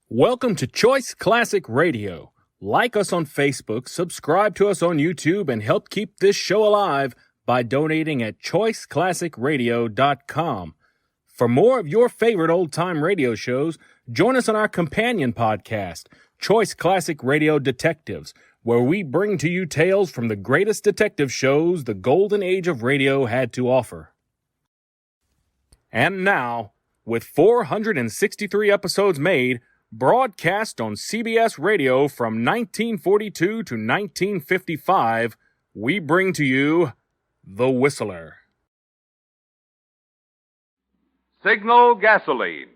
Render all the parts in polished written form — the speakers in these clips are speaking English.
Welcome to Choice Classic Radio. Like us on Facebook, subscribe to us on YouTube, and help keep this show alive by donating at choiceclassicradio.com. For more of your favorite old-time radio shows, join us on our companion podcast, Choice Classic Radio Detectives, where we bring to you tales from the greatest detective shows the golden age of radio had to offer. And now, with 463 episodes made, broadcast on CBS Radio from 1942 to 1955, we bring to you The Whistler. Signal gasoline.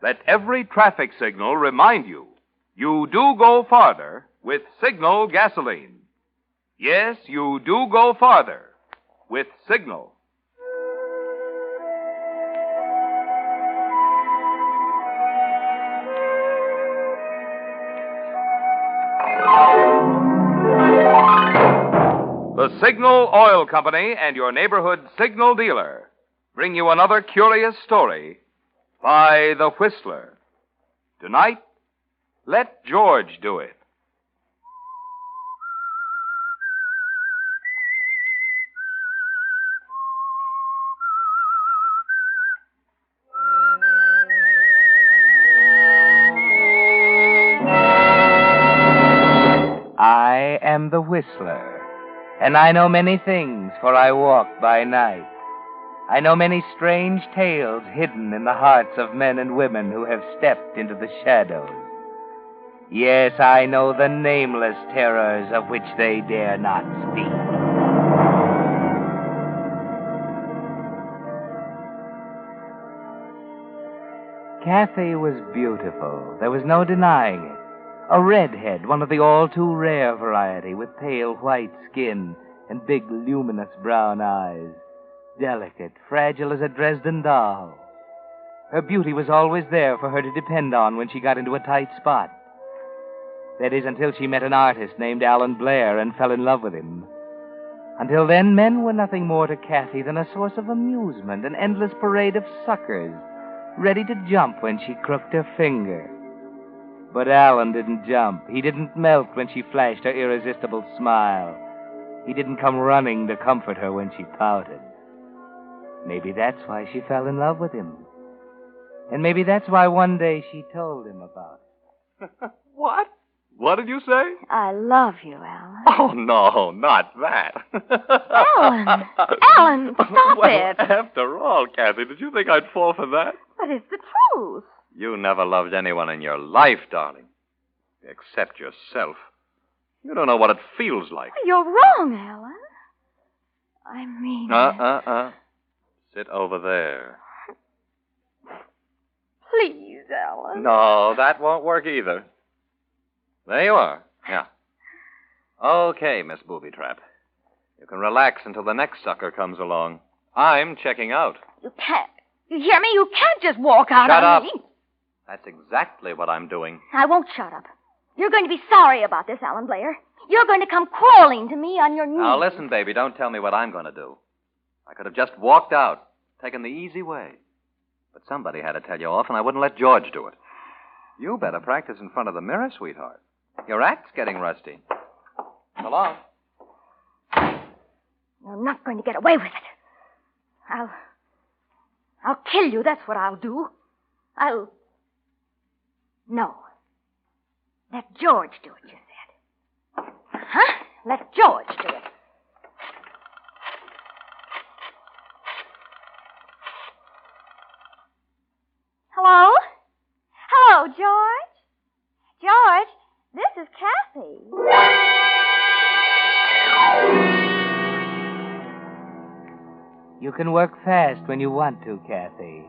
Let every traffic signal remind you, you do go farther with Signal gasoline. Yes, you do go farther with Signal. The Signal Oil Company and your neighborhood signal dealer bring you another curious story by The Whistler. Tonight, let George do it. I am the Whistler, and I know many things, for I walk by night. I know many strange tales hidden in the hearts of men and women who have stepped into the shadows. Yes, I know the nameless terrors of which they dare not speak. Kathy was beautiful. There was no denying it. A redhead, one of the all-too-rare variety, with pale white skin and big, luminous brown eyes. Delicate, fragile as a Dresden doll. Her beauty was always there for her to depend on when she got into a tight spot. That is, until she met an artist named Alan Blair and fell in love with him. Until then, men were nothing more to Kathy than a source of amusement, an endless parade of suckers, ready to jump when she crooked her finger. But Alan didn't jump. He didn't melt when she flashed her irresistible smile. He didn't come running to comfort her when she pouted. Maybe that's why she fell in love with him. And maybe that's why one day she told him about it. What? What did you say? I love you, Alan. Oh, no, not that. Alan! Alan, stop it! After all, Kathy, did you think I'd fall for that? But it's the truth. You never loved anyone in your life, darling. Except yourself. You don't know what it feels like. You're wrong, Alan. I mean... Sit over there. Please, Alan. No, that won't work either. There you are. Yeah. Okay, Miss Booby Trap. You can relax until the next sucker comes along. I'm checking out. You can't. You hear me? You can't just walk out Shut on up. me. That's exactly what I'm doing. I won't shut up. You're going to be sorry about this, Alan Blair. You're going to come crawling to me on your knees. Now, listen, baby, don't tell me what I'm going to do. I could have just walked out, taken the easy way. But somebody had to tell you off, and I wouldn't let George do it. You better practice in front of the mirror, sweetheart. Your act's getting rusty. So long. You're not going to get away with it. I'll kill you, that's what I'll do. No. Let George do it, you said. Huh? Let George do it. Hello? Hello, George? George, this is Kathy. You can work fast when you want to, Kathy.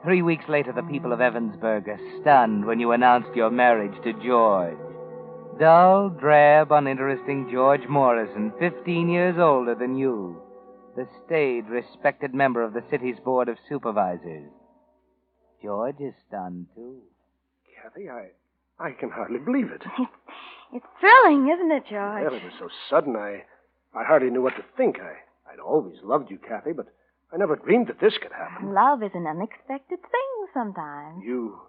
3 weeks later, the people of Evansburg are stunned when you announced your marriage to George. Dull, drab, uninteresting George Morrison, 15 years older than you. The staid, respected member of the city's Board of Supervisors. George is stunned, too. Kathy, I can hardly believe it. It's thrilling, isn't it, George? Well, it was so sudden, I hardly knew what to think. I'd always loved you, Kathy, but I never dreamed that this could happen. Love is an unexpected thing sometimes. You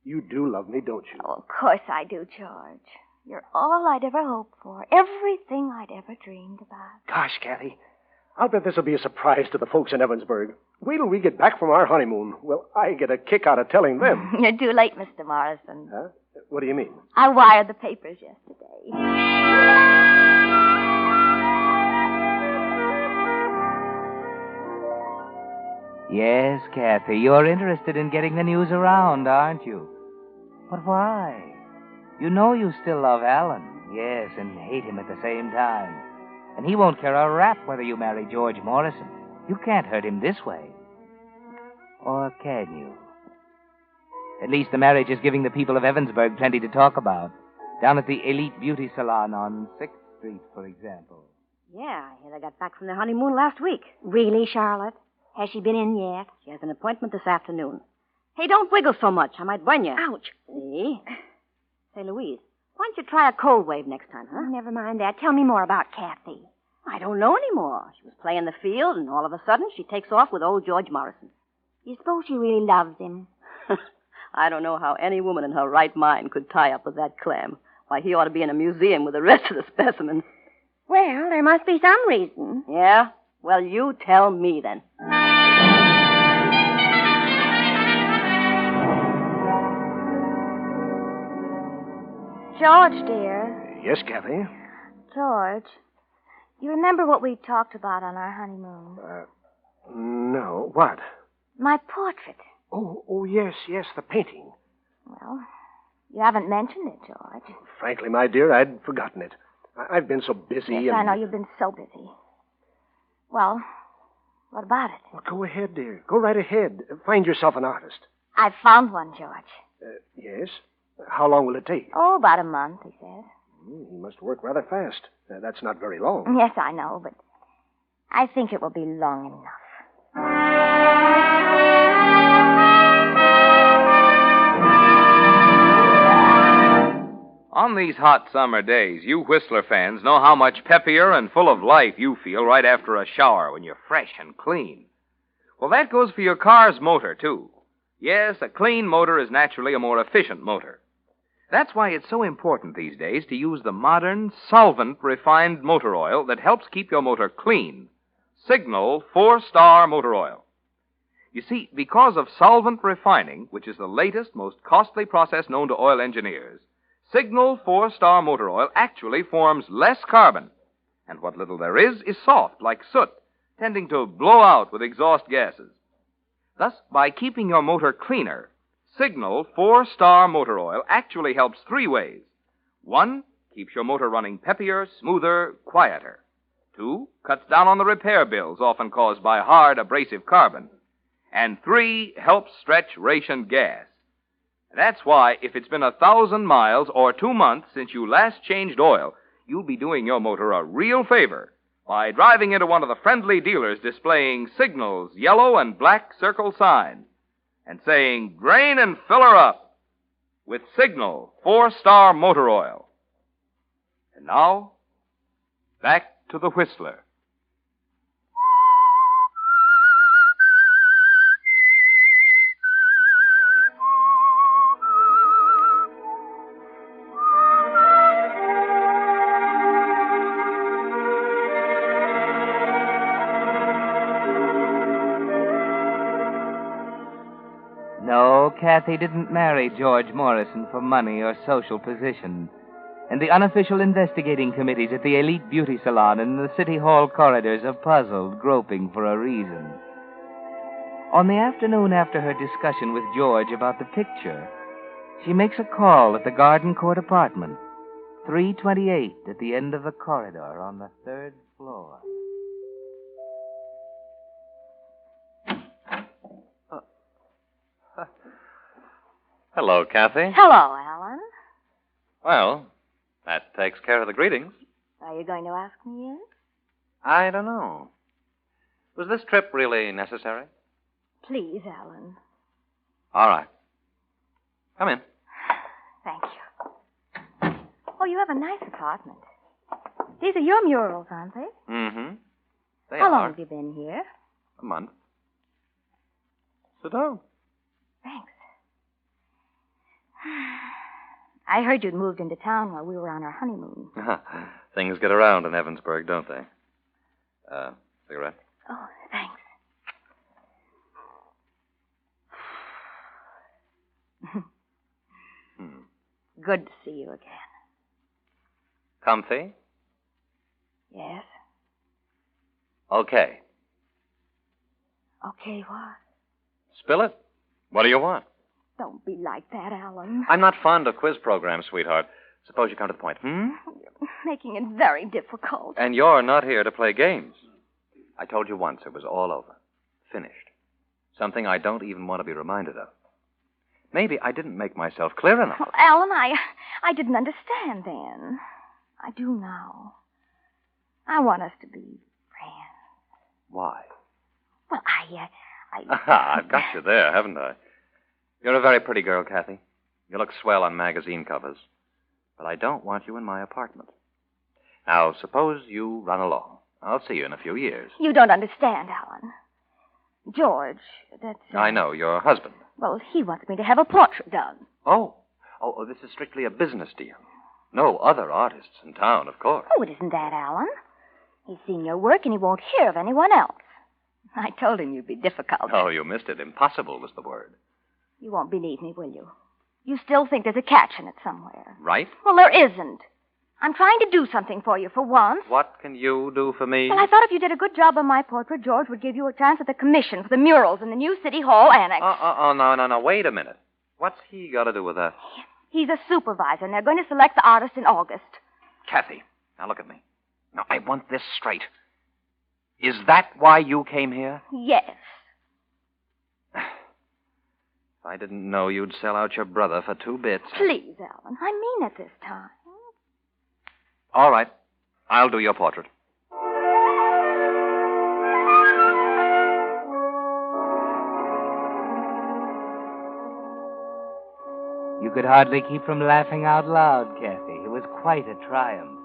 You do love me, don't you? Oh, of course I do, George. You're all I'd ever hoped for. Everything I'd ever dreamed about. Gosh, Kathy, I'll bet this will be a surprise to the folks in Evansburg. Wait till we get back from our honeymoon. Well, I get a kick out of telling them. You're too late, Mr. Morrison. Huh? What do you mean? I wired the papers yesterday. Yes, Kathy, you're interested in getting the news around, aren't you? But why? You know you still love Alan, yes, and hate him at the same time. And he won't care a rap whether you marry George Morrison. You can't hurt him this way. Or can you? At least the marriage is giving the people of Evansburg plenty to talk about. Down at the Elite Beauty Salon on 6th Street, for example. Yeah, I hear they got back from their honeymoon last week. Really, Charlotte? Has she been in yet? She has an appointment this afternoon. Hey, don't wiggle so much. I might burn you. Ouch. See? Say, Louise, why don't you try a cold wave next time, huh? Oh, never mind that. Tell me more about Kathy. I don't know anymore. She was playing the field, and all of a sudden she takes off with old George Morrison. You suppose she really loves him? I don't know how any woman in her right mind could tie up with that clam. Why, he ought to be in a museum with the rest of the specimens. Well, there must be some reason. Yeah? Well, you tell me then. George, dear. Yes, Kathy? George, you remember what we talked about on our honeymoon? No. What? My portrait. Oh, yes, the painting. Well, you haven't mentioned it, George. Frankly, my dear, I'd forgotten it. I've been so busy. Yes, I know you've been so busy. Well, what about it? Well, go ahead, dear. Go right ahead. Find yourself an artist. I've found one, George. Yes? How long will it take? Oh, about a month, he says. He must work rather fast. That's not very long. Yes, I know, but I think it will be long enough. On these hot summer days, you Whistler fans know how much peppier and full of life you feel right after a shower when you're fresh and clean. Well, that goes for your car's motor, too. Yes, a clean motor is naturally a more efficient motor. That's why it's so important these days to use the modern, solvent-refined motor oil that helps keep your motor clean. Signal 4-Star Motor Oil. You see, because of solvent refining, which is the latest, most costly process known to oil engineers, Signal 4-Star Motor Oil actually forms less carbon. And what little there is soft, like soot, tending to blow out with exhaust gases. Thus, by keeping your motor cleaner, Signal 4-Star Motor Oil actually helps 3 ways. 1, keeps your motor running peppier, smoother, quieter. 2, cuts down on the repair bills often caused by hard, abrasive carbon. And 3, helps stretch ration gas. That's why, if it's been 1,000 miles or 2 months since you last changed oil, you'll be doing your motor a real favor by driving into one of the friendly dealers displaying Signal's yellow and black circle sign and saying, "Drain and fill her up" with Signal 4-Star Motor Oil. And now, back to the Whistler. No, Kathy didn't marry George Morrison for money or social position. And the unofficial investigating committees at the Elite Beauty Salon and the City Hall corridors are puzzled, groping for a reason. On the afternoon after her discussion with George about the picture, she makes a call at the Garden Court apartment, 328 at the end of the corridor on the 3rd floor. Hello, Kathy. Hello, Alan. Well, that takes care of the greetings. Are you going to ask me in? I don't know. Was this trip really necessary? Please, Alan. All right. Come in. Thank you. Oh, you have a nice apartment. These are your murals, aren't they? Mm-hmm. They How long are. have you been here? A month. Sit down. Thanks. I heard you'd moved into town while we were on our honeymoon. Things get around in Evansburg, don't they? Cigarette? Oh, thanks. Good to see you again. Comfy? Yes? Okay. Okay, what? Spill it. What do you want? Don't be like that, Alan. I'm not fond of quiz programs, sweetheart. Suppose you come to the point. You're making it very difficult. And you're not here to play games. I told you once it was all over. Finished. Something I don't even want to be reminded of. Maybe I didn't make myself clear enough. Well, Alan, I didn't understand then. I do now. I want us to be friends. Why? Well, I've got you there, haven't I? You're a very pretty girl, Kathy. You look swell on magazine covers. But I don't want you in my apartment. Now, suppose you run along. I'll see you in a few years. You don't understand, Alan. George, that's... I know, your husband. Well, he wants me to have a portrait done. Oh, this is strictly a business deal. No other artists in town, of course. Oh, it isn't that, Alan. He's seen your work and he won't hear of anyone else. I told him you'd be difficult. Oh, you missed it. Impossible was the word. You won't believe me, will you? You still think there's a catch in it somewhere. Right? Well, there isn't. I'm trying to do something for you for once. What can you do for me? Well, I thought if you did a good job on my portrait, George would give you a chance at the commission for the murals in the new City Hall annex. No. Wait a minute. What's he got to do with that? He's a supervisor, and they're going to select the artist in August. Kathy, now look at me. Now, I want this straight. Is that why you came here? Yes. If I didn't know you'd sell out your brother for 2 bits. Please, Alan. I mean it this time. All right. I'll do your portrait. You could hardly keep from laughing out loud, Kathy. It was quite a triumph.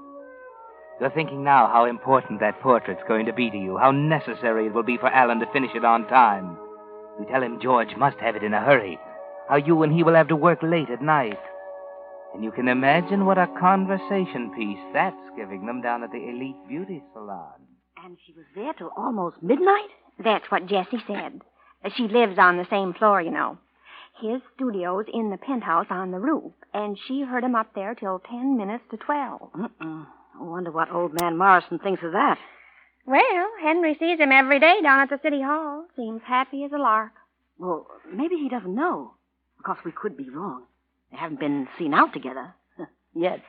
You're thinking now how important that portrait's going to be to you, how necessary it will be for Alan to finish it on time. You tell him George must have it in a hurry, how you and he will have to work late at night. And you can imagine what a conversation piece that's giving them down at the Elite Beauty Salon. And she was there till almost midnight? That's what Jessie said. She lives on the same floor, you know. His studio's in the penthouse on the roof, and she heard him up there till 10 minutes to 12. I wonder what old man Morrison thinks of that. Well, Henry sees him every day down at the City Hall. Seems happy as a lark. Well, maybe he doesn't know. Of course, we could be wrong. They haven't been seen out together yet.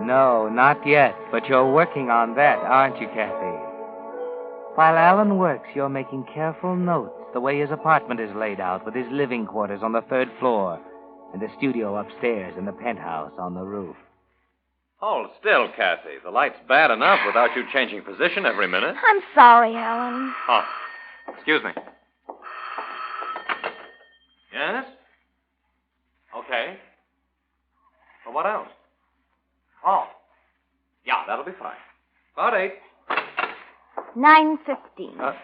No, not yet, but you're working on that, aren't you, Kathy? While Alan works, you're making careful notes, the way his apartment is laid out, with his living quarters on the 3rd floor and the studio upstairs in the penthouse on the roof. Hold still, Kathy. The light's bad enough without you changing position every minute. I'm sorry, Alan. Oh, excuse me. Yes? Okay. Well, what else? Oh, yeah, that'll be fine. About 8. 9:15.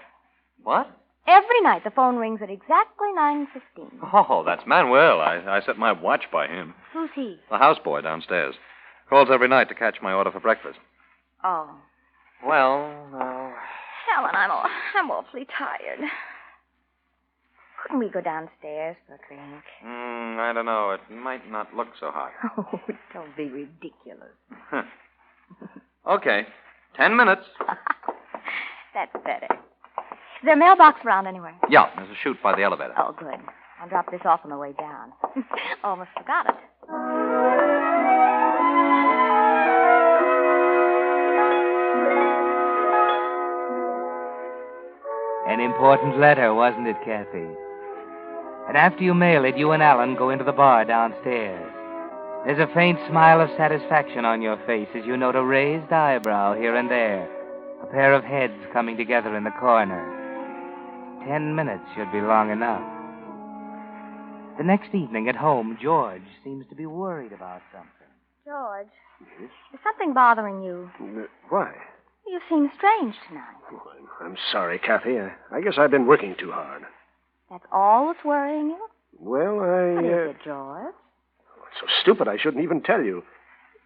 What? Every night the phone rings at exactly 9:15. Oh, that's Manuel. I set my watch by him. Who's he? The houseboy downstairs. Calls every night to catch my order for breakfast. Oh. Well, no. Alan, I'm awfully tired. Couldn't we go downstairs for a drink? I don't know. It might not look so hot. Oh, don't be ridiculous. Okay. 10 minutes. That's better. Is there a mailbox around anywhere? Yeah, there's a chute by the elevator. Oh, good. I'll drop this off on the way down. Almost forgot it. An important letter, wasn't it, Kathy? And after you mail it, you and Alan go into the bar downstairs. There's a faint smile of satisfaction on your face as you note a raised eyebrow here and there, a pair of heads coming together in the corner. 10 minutes should be long enough. The next evening at home, George seems to be worried about something. George, is something bothering you? Why? You seem strange tonight. Oh, I'm sorry, Kathy. I guess I've been working too hard. That's all that's worrying you? Well, What is it, George? It's so stupid I shouldn't even tell you.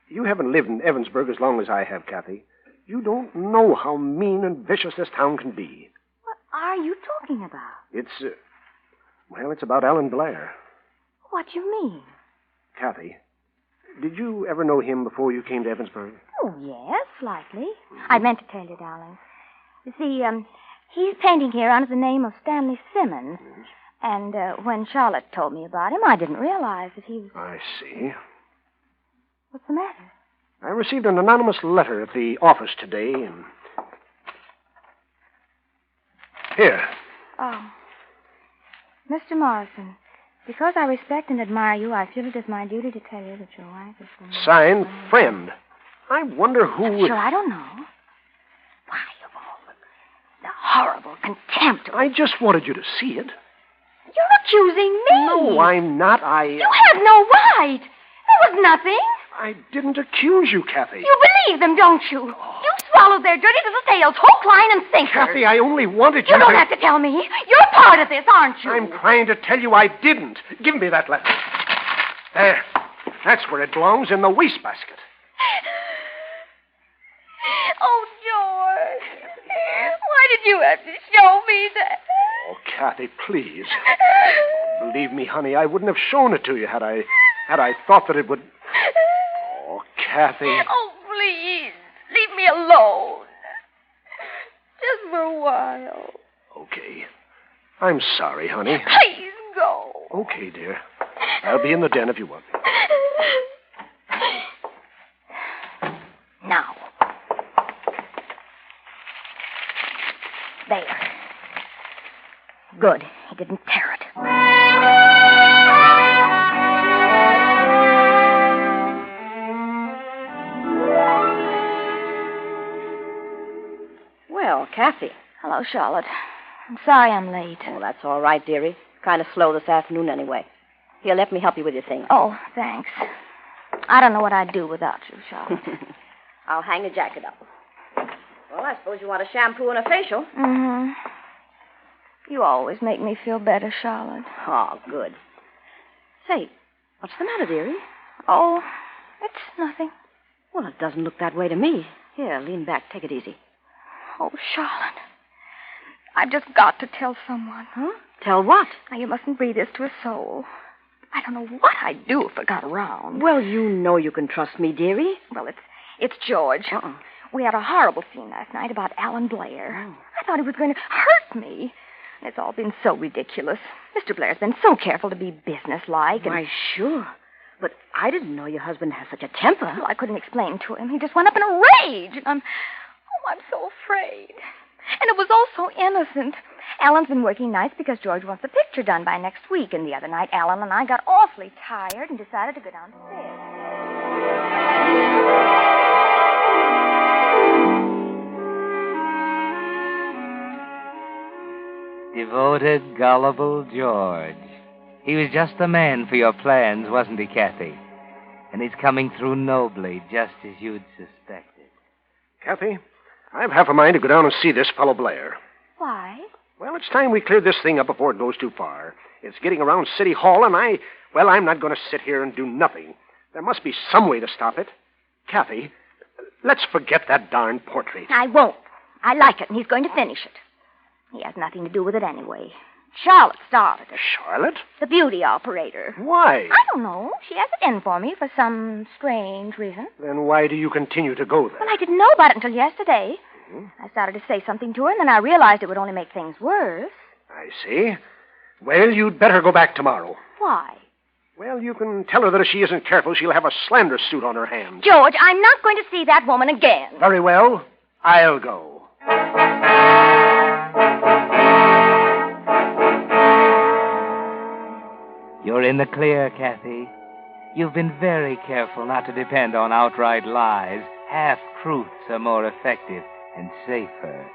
You haven't lived in Evansburg as long as I have, Kathy. You don't know how mean and vicious this town can be. What are you talking about? It's, it's about Alan Blair. What do you mean? Kathy, did you ever know him before you came to Evansburg? Oh, yes, slightly. I meant to tell you, darling. You see, he's painting here under the name of Stanley Simmons. Yes. And when Charlotte told me about him, I didn't realize that he was... I see. What's the matter? I received an anonymous letter at the office today, and... Here. Oh. Mr. Morrison, because I respect and admire you, I feel it is my duty to tell you that your wife is... Signed, Friend. I wonder who would... Sure, I don't know. Why, of all the horrible contempt of... I just wanted you to see it. You're accusing me. No, I'm not. You have no right. There was nothing. I didn't accuse you, Kathy. You believe them, don't you? You swallowed their dirty little tales, hook, line, and sinker. Kathy, I only wanted you You don't have to tell me. You're part of this, aren't you? I'm trying to tell you I didn't. Give me that letter. There. That's where it belongs, in the wastebasket. Oh, George. Why did you have to show me that? Oh, Kathy, please. Believe me, honey, I wouldn't have shown it to you had I thought that it would... Oh, Kathy. Oh, please. Leave me alone. Just for a while. Okay. I'm sorry, honey. Please go. Okay, dear. I'll be in the den if you want me. Now. There. Good. He didn't tear it. Well, Kathy. Hello, Charlotte. I'm sorry I'm late. Oh, that's all right, dearie. Kind of slow this afternoon anyway. Here, let me help you with your things. Oh, thanks. I don't know what I'd do without you, Charlotte. I'll hang your jacket up. Well, I suppose you want a shampoo and a facial. Mm-hmm. You always make me feel better, Charlotte. Oh, good. Say, what's the matter, dearie? Oh, it's nothing. Well, it doesn't look that way to me. Here, lean back. Take it easy. Oh, Charlotte. I've just got to tell someone. Huh? Tell what? Now, you mustn't breathe this to a soul. I don't know what I'd do if it got around. Well, you know you can trust me, dearie. Well, it's George. Uh-uh. We had a horrible scene last night about Alan Blair. Oh. I thought he was going to hurt me. It's all been so ridiculous. Mr. Blair's been so careful to be businesslike. Why, sure. But I didn't know your husband has such a temper. Well, I couldn't explain to him. He just went up in a rage. And I'm so afraid. And it was all so innocent. Alan's been working nights because George wants a picture done by next week. And the other night, Alan and I got awfully tired and decided to go downstairs. Devoted, gullible George. He was just the man for your plans, wasn't he, Kathy? And he's coming through nobly, just as you'd suspected. Kathy, I've half a mind to go down and see this fellow Blair. Why? Well, it's time we cleared this thing up before it goes too far. It's getting around City Hall, and I'm not going to sit here and do nothing. There must be some way to stop it. Kathy, let's forget that darn portrait. I won't. I like it, and he's going to finish it. He has nothing to do with it anyway. Charlotte started it. Charlotte? The beauty operator. Why? I don't know. She has it in for me for some strange reason. Then why do you continue to go there? Well, I didn't know about it until yesterday. I started to say something to her, and then I realized it would only make things worse. I see. Well, you'd better go back tomorrow. Why? Well, you can tell her that if she isn't careful, she'll have a slander suit on her hands. George, I'm not going to see that woman again. Very well. I'll go. You're in the clear, Kathy. You've been very careful not to depend on outright lies. Half-truths are more effective and safer.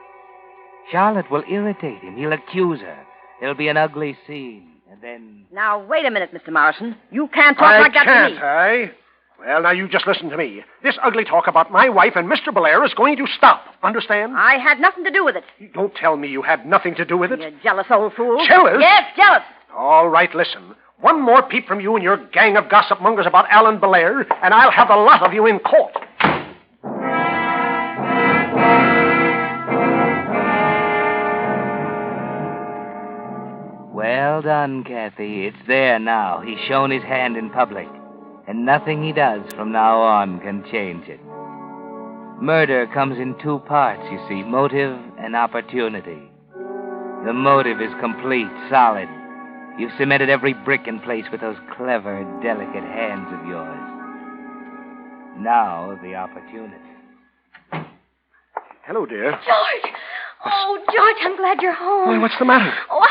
Charlotte will irritate him. He'll accuse her. There'll be an ugly scene, and then... Now, wait a minute, Mr. Morrison. You can't talk like that to me. I? Well, now you just listen to me. This ugly talk about my wife and Mr. Belair is going to stop. Understand? I had nothing to do with it. Don't tell me you had nothing to do with it. You jealous old fool. Jealous? Yes, jealous. All right, listen. One more peep from you and your gang of gossip mongers about Alan Belair, and I'll have the lot of you in court. Well done, Kathy. It's there now. He's shown his hand in public. And nothing he does from now on can change it. Murder comes in two parts, you see, motive and opportunity. The motive is complete, solid. You've cemented every brick in place with those clever, delicate hands of yours. Now, the opportunity. Hello, dear. George! Oh, George, I'm glad you're home. Why, what's the matter? Oh,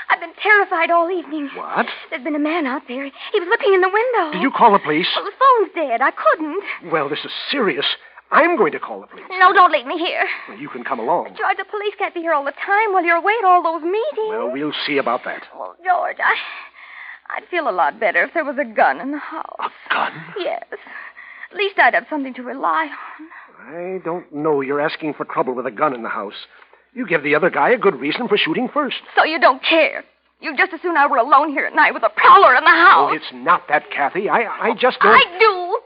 I've been terrified all evening. What? There's been a man out there. He was looking in the window. Did you call the police? Well, the phone's dead. I couldn't. Well, this is serious. I'm going to call the police. No, don't leave me here. Well, you can come along. George, the police can't be here all the time while you're away at all those meetings. Well, we'll see about that. Well, George, I'd feel a lot better if there was a gun in the house. A gun? Yes. At least I'd have something to rely on. I don't know. You're asking for trouble with a gun in the house. You give the other guy a good reason for shooting first. So you don't care. You'd just as soon I were alone here at night with a prowler in the house. Oh, it's not that, Kathy. I just don't... I do.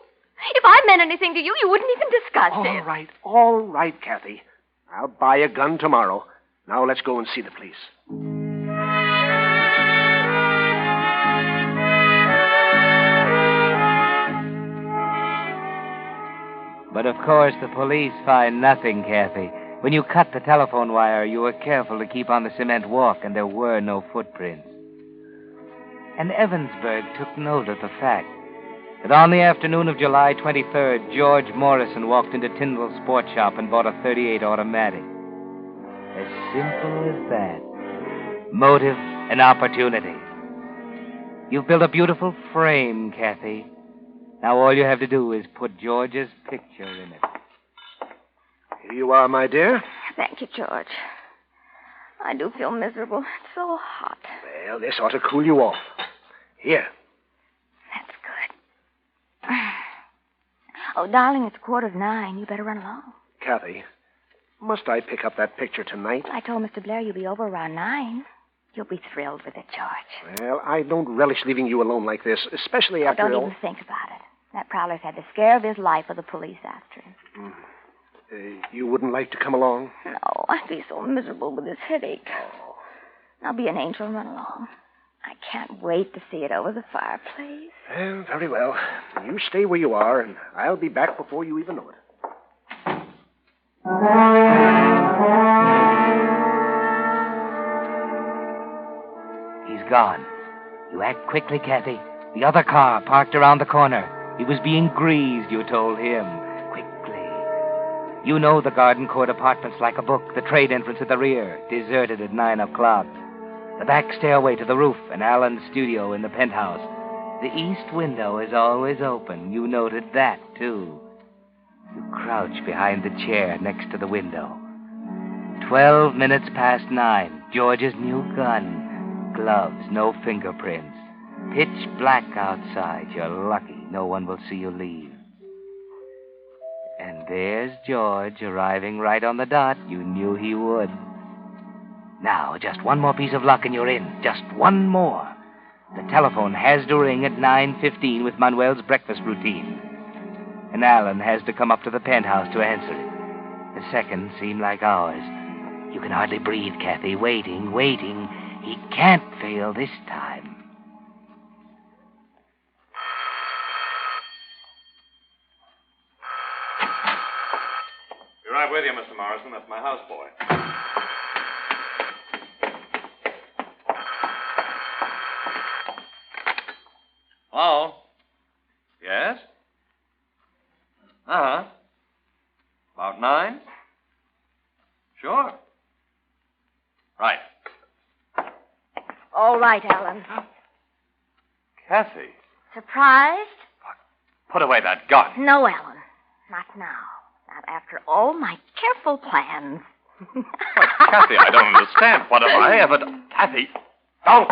If I meant anything to you, you wouldn't even discuss it. All right, Kathy. I'll buy a gun tomorrow. Now let's go and see the police. But of course, the police find nothing, Kathy. When you cut the telephone wire, you were careful to keep on the cement walk, and there were no footprints. And Evansburg took note of the fact that on the afternoon of July 23rd, George Morrison walked into Tyndall's Sport Shop and bought a .38 automatic. As simple as that. Motive and opportunity. You've built a beautiful frame, Kathy. Now all you have to do is put George's picture in it. Here you are, my dear. Thank you, George. I do feel miserable. It's so hot. Well, this ought to cool you off. Here. That's good. Oh, darling, it's 9:15. You better run along. Kathy, must I pick up that picture tonight? I told Mr. Blair you'll be over around 9. You'll be thrilled with it, George. Well, I don't relish leaving you alone like this, especially after Don't all... even think about it. That prowler's had the scare of his life with the police after him. You wouldn't like to come along? No, I'd be so miserable with this headache. I'll be an angel and run along. I can't wait to see it over the fireplace. Well, very well. You stay where you are, and I'll be back before you even know it. He's gone. You act quickly, Kathy. The other car parked around the corner. He was being greased, you told him. Quickly. You know the Garden Court apartments like a book. The trade entrance at the rear, deserted at 9 o'clock. The back stairway to the roof, and Alan's studio in the penthouse. The east window is always open. You noted that, too. You crouch behind the chair next to the window. 12 minutes past 9. George's new gun. Gloves, no fingerprints. Pitch black outside. You're lucky. No one will see you leave. And there's George arriving right on the dot. You knew he would. Now, just one more piece of luck and you're in. Just one more. The telephone has to ring at 9:15 with Manuel's breakfast routine. And Alan has to come up to the penthouse to answer it. The seconds seem like hours. You can hardly breathe, Kathy. Waiting. He can't fail this time. Be right with you, Mr. Morrison. That's my houseboy. Hello? Yes? Uh-huh. About 9? Sure. Right. All right, Alan. Kathy, Surprised? put away that gun. No, Alan. Not now. Not after all my careful plans. Kathy, I don't understand. What have I ever done? Kathy, don't.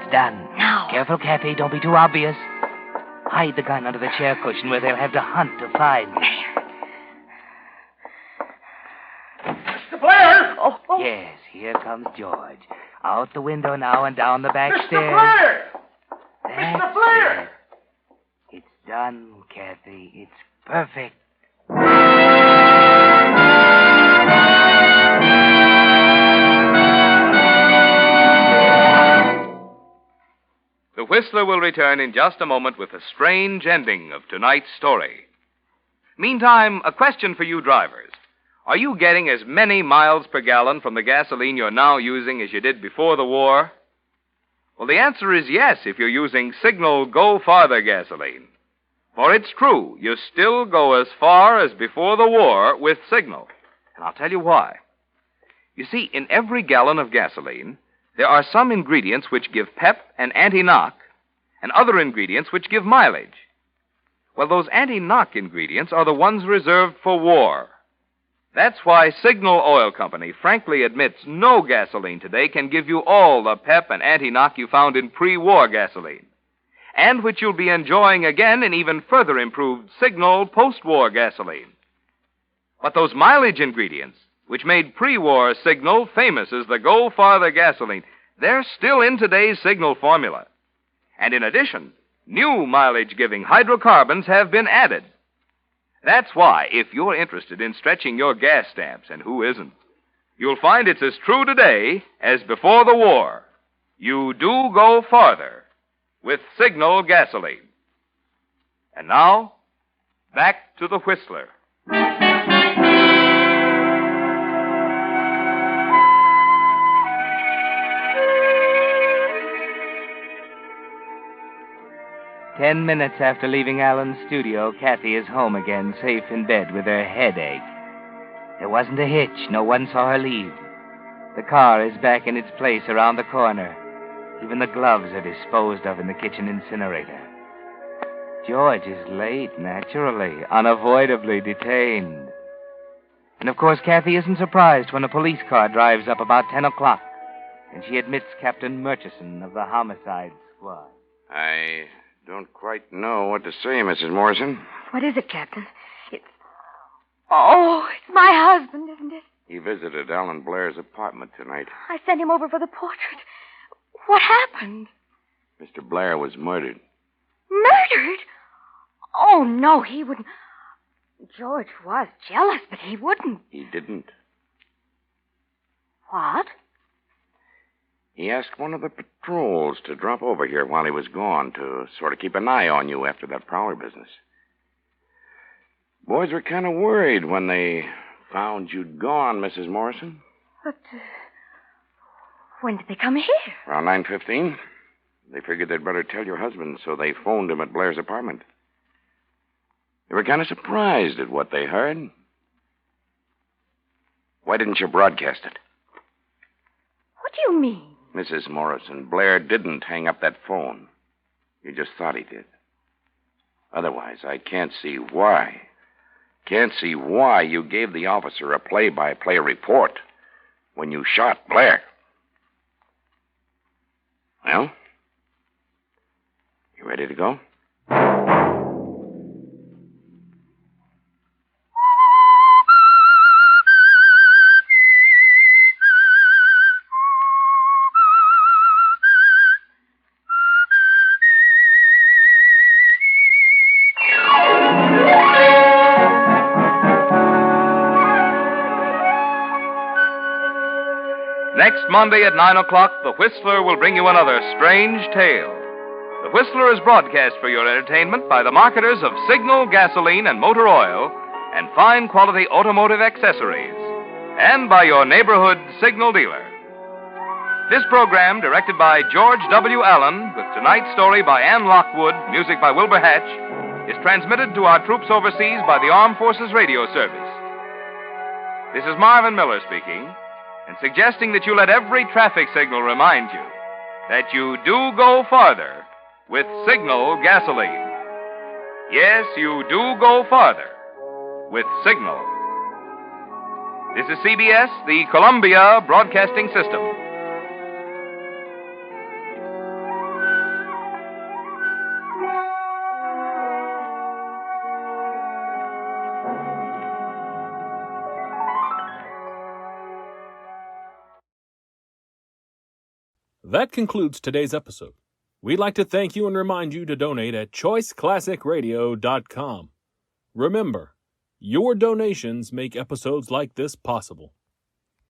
It's done. Now. Careful, Kathy. Don't be too obvious. Hide the gun under the chair cushion where they'll have to hunt to find you. Mr. Blair! Oh. Yes, here comes George. Out the window now and down the back Mr. stairs. Blair! That's Mr. Blair! it. It's done, Kathy. It's perfect. The Whistler will return in just a moment with the strange ending of tonight's story. Meantime, a question for you drivers. Are you getting as many miles per gallon from the gasoline you're now using as you did before the war? Well, the answer is yes if you're using Signal Go Farther gasoline. For it's true, you still go as far as before the war with Signal. And I'll tell you why. You see, in every gallon of gasoline, there are some ingredients which give pep and anti-knock, and other ingredients which give mileage. Well, those anti-knock ingredients are the ones reserved for war. That's why Signal Oil Company frankly admits no gasoline today can give you all the pep and anti-knock you found in pre-war gasoline, and which you'll be enjoying again in even further improved Signal post-war gasoline. But those mileage ingredients, which made pre-war Signal famous as the Go Farther gasoline, they're still in today's Signal formula. And in addition, new mileage-giving hydrocarbons have been added. That's why, if you're interested in stretching your gas stamps, and who isn't, you'll find it's as true today as before the war. You do go farther with Signal gasoline. And now, back to the Whistler. Ten minutes after leaving Alan's studio, Kathy is home again, safe in bed with her headache. There wasn't a hitch. No one saw her leave. The car is back in its place around the corner. Even the gloves are disposed of in the kitchen incinerator. George is late, naturally, unavoidably detained. And of course, Kathy isn't surprised when a police car drives up about 10 o'clock, and she admits Captain Murchison of the homicide squad. I don't quite know what to say, Mrs. Morrison. What is it, Captain? It's my husband, isn't it? He visited Alan Blair's apartment tonight. I sent him over for the portrait. What happened? Mr. Blair was murdered. Murdered? Oh, no, he wouldn't. George was jealous, but he wouldn't. He didn't. What? He asked one of the patrols to drop over here while he was gone to sort of keep an eye on you after that prowler business. Boys were kind of worried when they found you'd gone, Mrs. Morrison. But when did they come here? Around 9:15. They figured they'd better tell your husband, so they phoned him at Blair's apartment. They were kind of surprised at what they heard. Why didn't you broadcast it? What do you mean? Mrs. Morrison, Blair didn't hang up that phone. You just thought he did. Otherwise, I can't see why. Can't see why you gave the officer a play-by-play report when you shot Blair. Well, you ready to go? Next Monday at 9 o'clock, The Whistler will bring you another strange tale. The Whistler is broadcast for your entertainment by the marketers of Signal gasoline and motor oil and fine quality automotive accessories, and by your neighborhood Signal dealer. This program, directed by George W. Allen, with tonight's story by Ann Lockwood, music by Wilbur Hatch, is transmitted to our troops overseas by the Armed Forces Radio Service. This is Marvin Miller speaking, and suggesting that you let every traffic signal remind you that you do go farther with Signal gasoline. Yes, you do go farther with Signal. This is CBS, the Columbia Broadcasting System. That concludes today's episode. We'd like to thank you and remind you to donate at choiceclassicradio.com. Remember, your donations make episodes like this possible.